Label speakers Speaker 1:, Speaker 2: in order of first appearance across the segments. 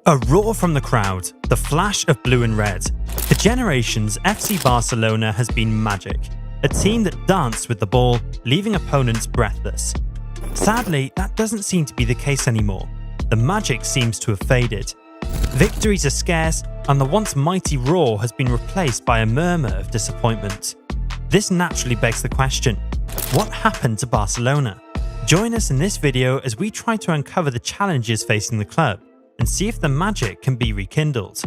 Speaker 1: A roar from the crowd, the flash of blue and red. For generations, FC Barcelona has been magic. A team that danced with the ball, leaving opponents breathless. Sadly, that doesn't seem to be the case anymore. The magic seems to have faded. Victories are scarce, and the once mighty roar has been replaced by a murmur of disappointment. This naturally begs the question, what happened to Barcelona? Join us in this video as we try to uncover the challenges facing the club and see if the magic can be rekindled.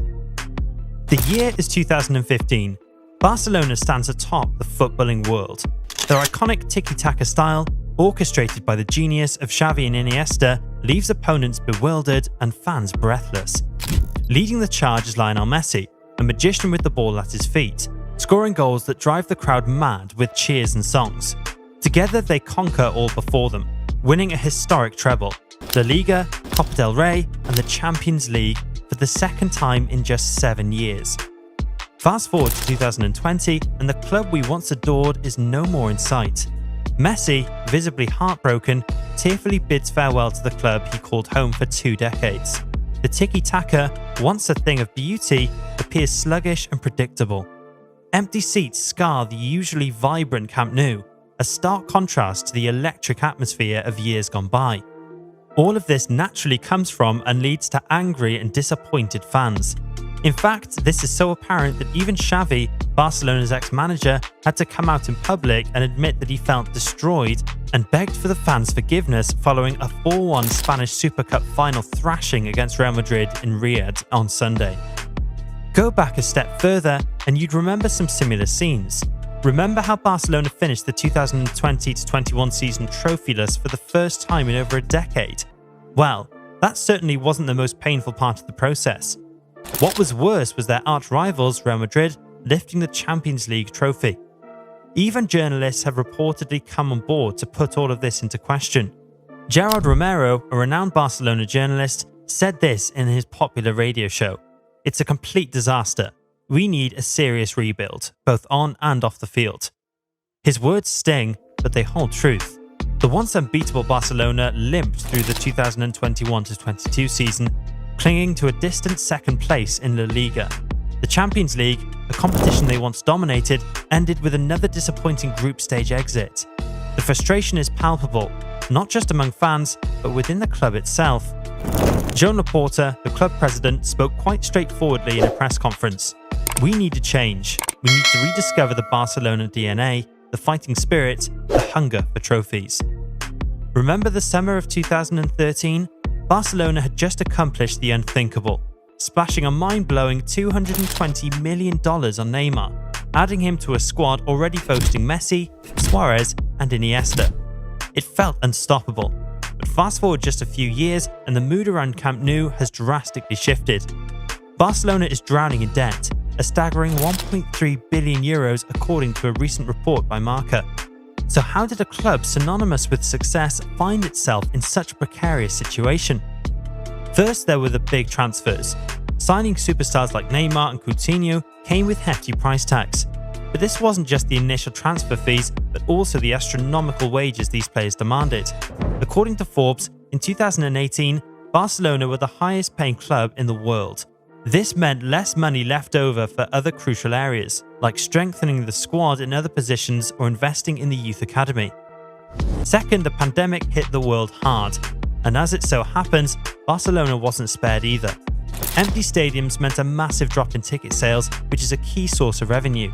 Speaker 1: The year is 2015. Barcelona stands atop the footballing world. Their iconic tiki-taka style, orchestrated by the genius of Xavi and Iniesta, leaves opponents bewildered and fans breathless. Leading the charge is Lionel Messi, a magician with the ball at his feet, scoring goals that drive the crowd mad with cheers and songs. Together they conquer all before them, winning a historic treble, La Liga, Copa del Rey and the Champions League for the second time in just 7 years. Fast forward to 2020 and the club we once adored is no more in sight. Messi, visibly heartbroken, tearfully bids farewell to the club he called home for 2 decades. The tiki-taka, once a thing of beauty, appears sluggish and predictable. Empty seats scar the usually vibrant Camp Nou, a stark contrast to the electric atmosphere of years gone by. All of this naturally comes from and leads to angry and disappointed fans. In fact, this is so apparent that even Xavi, Barcelona's ex-manager, had to come out in public and admit that he felt destroyed and begged for the fans' forgiveness following a 4-1 Spanish Super Cup final thrashing against Real Madrid in Riyadh on Sunday. Go back a step further and you'd remember some similar scenes. Remember how Barcelona finished the 2020-21 season trophyless for the first time in over a decade? Well, that certainly wasn't the most painful part of the process. What was worse was their arch-rivals, Real Madrid, lifting the Champions League trophy. Even journalists have reportedly come on board to put all of this into question. Gerard Romero, a renowned Barcelona journalist, said this in his popular radio show. "It's a complete disaster. We need a serious rebuild, both on and off the field." His words sting, but they hold truth. The once unbeatable Barcelona limped through the 2021-22 season, clinging to a distant second place in La Liga. The Champions League, a competition they once dominated, ended with another disappointing group stage exit. The frustration is palpable, not just among fans, but within the club itself. Joan Laporta, the club president, spoke quite straightforwardly in a press conference. "We need a change. We need to rediscover the Barcelona DNA, the fighting spirit, the hunger for trophies." Remember the summer of 2013? Barcelona had just accomplished the unthinkable, splashing a mind-blowing $220 million on Neymar, adding him to a squad already boasting Messi, Suarez and Iniesta. It felt unstoppable. But fast forward just a few years and the mood around Camp Nou has drastically shifted. Barcelona is drowning in debt, a staggering €1.3 billion according to a recent report by Marca. So how did a club synonymous with success find itself in such a precarious situation? First, there were the big transfers. Signing superstars like Neymar and Coutinho came with hefty price tags. But this wasn't just the initial transfer fees, but also the astronomical wages these players demanded. According to Forbes, in 2018, Barcelona were the highest paying club in the world. This meant less money left over for other crucial areas, like strengthening the squad in other positions or investing in the youth academy. Second, the pandemic hit the world hard, and as it so happens, Barcelona wasn't spared either. Empty stadiums meant a massive drop in ticket sales, which is a key source of revenue.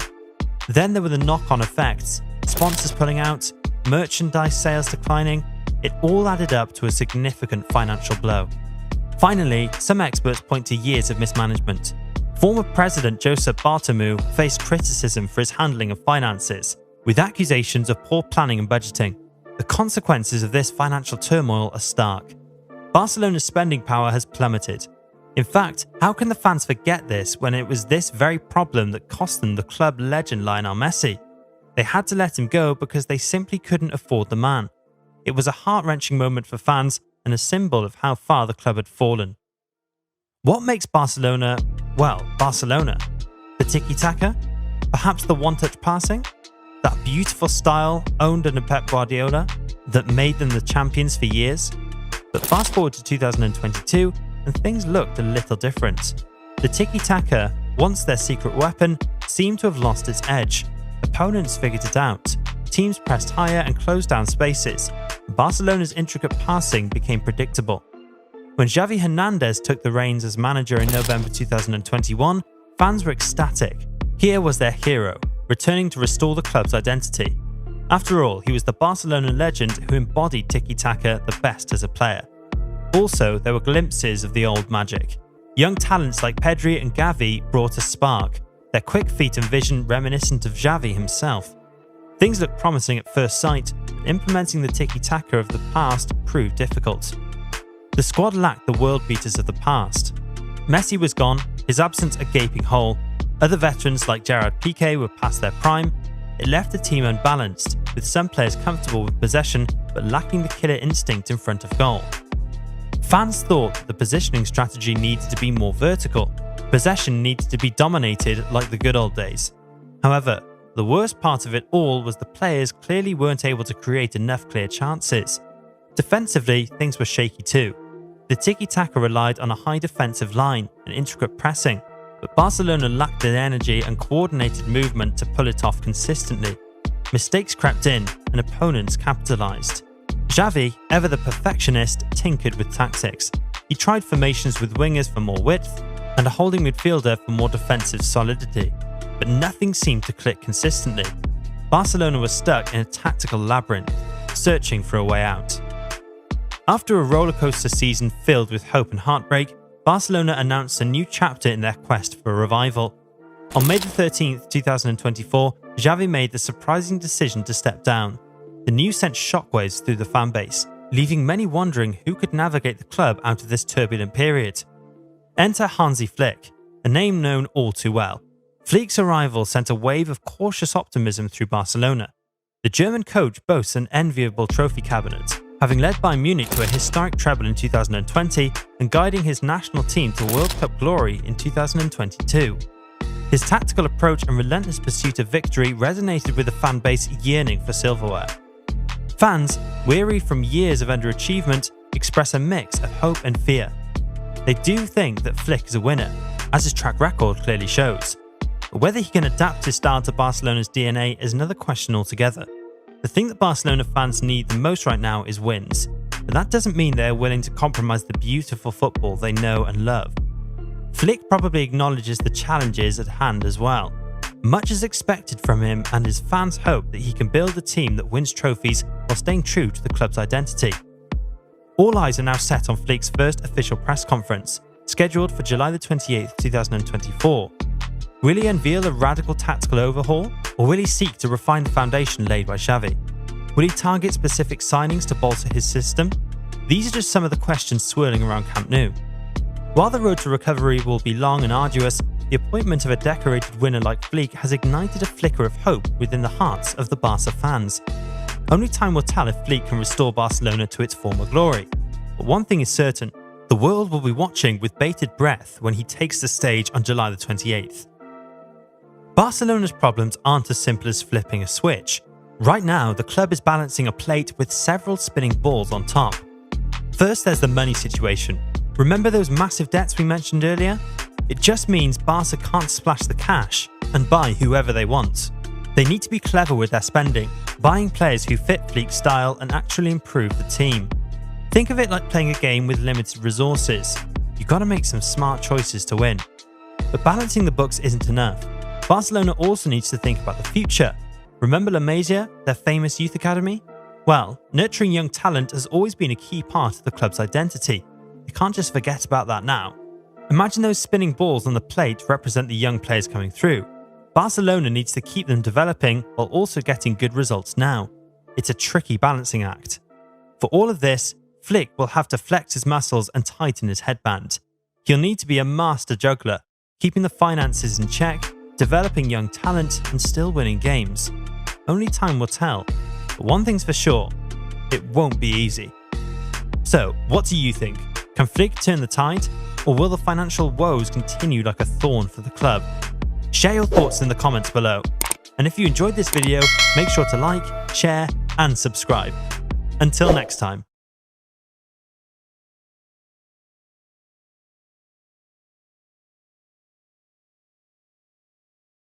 Speaker 1: Then there were the knock-on effects, sponsors pulling out, merchandise sales declining. It all added up to a significant financial blow. Finally, some experts point to years of mismanagement. Former President Josep Bartomeu faced criticism for his handling of finances, with accusations of poor planning and budgeting. The consequences of this financial turmoil are stark. Barcelona's spending power has plummeted. In fact, how can the fans forget this when it was this very problem that cost them the club legend Lionel Messi? They had to let him go because they simply couldn't afford the man. It was a heart-wrenching moment for fans and a symbol of how far the club had fallen. What makes Barcelona, well, Barcelona? The tiki-taka? Perhaps the one-touch passing? That beautiful style owned under Pep Guardiola that made them the champions for years? But fast forward to 2022 and things looked a little different. The tiki-taka, once their secret weapon, seemed to have lost its edge. Opponents figured it out. Teams pressed higher and closed down spaces. Barcelona's intricate passing became predictable. When Xavi Hernandez took the reins as manager in November 2021, fans were ecstatic. Here was their hero, returning to restore the club's identity. After all, he was the Barcelona legend who embodied tiki-taka the best as a player. Also, there were glimpses of the old magic. Young talents like Pedri and Xavi brought a spark, their quick feet and vision reminiscent of Xavi himself. Things looked promising at first sight, but implementing the tiki-taka of the past proved difficult. The squad lacked the world beaters of the past. Messi was gone, his absence a gaping hole. Other veterans like Gerard Piqué were past their prime. It left the team unbalanced, with some players comfortable with possession but lacking the killer instinct in front of goal. Fans thought that the positioning strategy needed to be more vertical. Possession needed to be dominated like the good old days. However, the worst part of it all was the players clearly weren't able to create enough clear chances. Defensively, things were shaky too. The tiki-taka relied on a high defensive line and intricate pressing, but Barcelona lacked the energy and coordinated movement to pull it off consistently. Mistakes crept in and opponents capitalised. Xavi, ever the perfectionist, tinkered with tactics. He tried formations with wingers for more width and a holding midfielder for more defensive solidity, but nothing seemed to click consistently. Barcelona was stuck in a tactical labyrinth, searching for a way out. After a rollercoaster season filled with hope and heartbreak, Barcelona announced a new chapter in their quest for a revival. On May 13, 2024, Xavi made the surprising decision to step down. The news sent shockwaves through the fanbase, leaving many wondering who could navigate the club out of this turbulent period. Enter Hansi Flick, a name known all too well. Flick's arrival sent a wave of cautious optimism through Barcelona. The German coach boasts an enviable trophy cabinet, having led Bayern Munich to a historic treble in 2020 and guiding his national team to World Cup glory in 2022. His tactical approach and relentless pursuit of victory resonated with a fan base yearning for silverware. Fans, weary from years of underachievement, express a mix of hope and fear. They do think that Flick is a winner, as his track record clearly shows. But whether he can adapt his style to Barcelona's DNA is another question altogether. The thing that Barcelona fans need the most right now is wins, but that doesn't mean they are willing to compromise the beautiful football they know and love. Flick probably acknowledges the challenges at hand as well. Much is expected from him, and his fans hope that he can build a team that wins trophies while staying true to the club's identity. All eyes are now set on Flick's first official press conference, scheduled for July 28, 2024. Will he unveil a radical tactical overhaul, or will he seek to refine the foundation laid by Xavi? Will he target specific signings to bolster his system? These are just some of the questions swirling around Camp Nou. While the road to recovery will be long and arduous, the appointment of a decorated winner like Flick has ignited a flicker of hope within the hearts of the Barca fans. Only time will tell if Flick can restore Barcelona to its former glory. But one thing is certain, the world will be watching with bated breath when he takes the stage on July 28th. Barcelona's problems aren't as simple as flipping a switch. Right now, the club is balancing a plate with several spinning balls on top. First, there's the money situation. Remember those massive debts we mentioned earlier? It just means Barca can't splash the cash and buy whoever they want. They need to be clever with their spending, buying players who fit Flick's style and actually improve the team. Think of it like playing a game with limited resources. You've got to make some smart choices to win. But balancing the books isn't enough. Barcelona also needs to think about the future. Remember La Masia, their famous youth academy? Well, nurturing young talent has always been a key part of the club's identity. You can't just forget about that now. Imagine those spinning balls on the plate represent the young players coming through. Barcelona needs to keep them developing while also getting good results now. It's a tricky balancing act. For all of this, Flick will have to flex his muscles and tighten his headband. He'll need to be a master juggler, keeping the finances in check, developing young talent, and still winning games. Only time will tell, but one thing's for sure, it won't be easy. So, what do you think? Can Flick turn the tide, or will the financial woes continue like a thorn for the club? Share your thoughts in the comments below, and if you enjoyed this video, make sure to like, share, and subscribe. Until next time.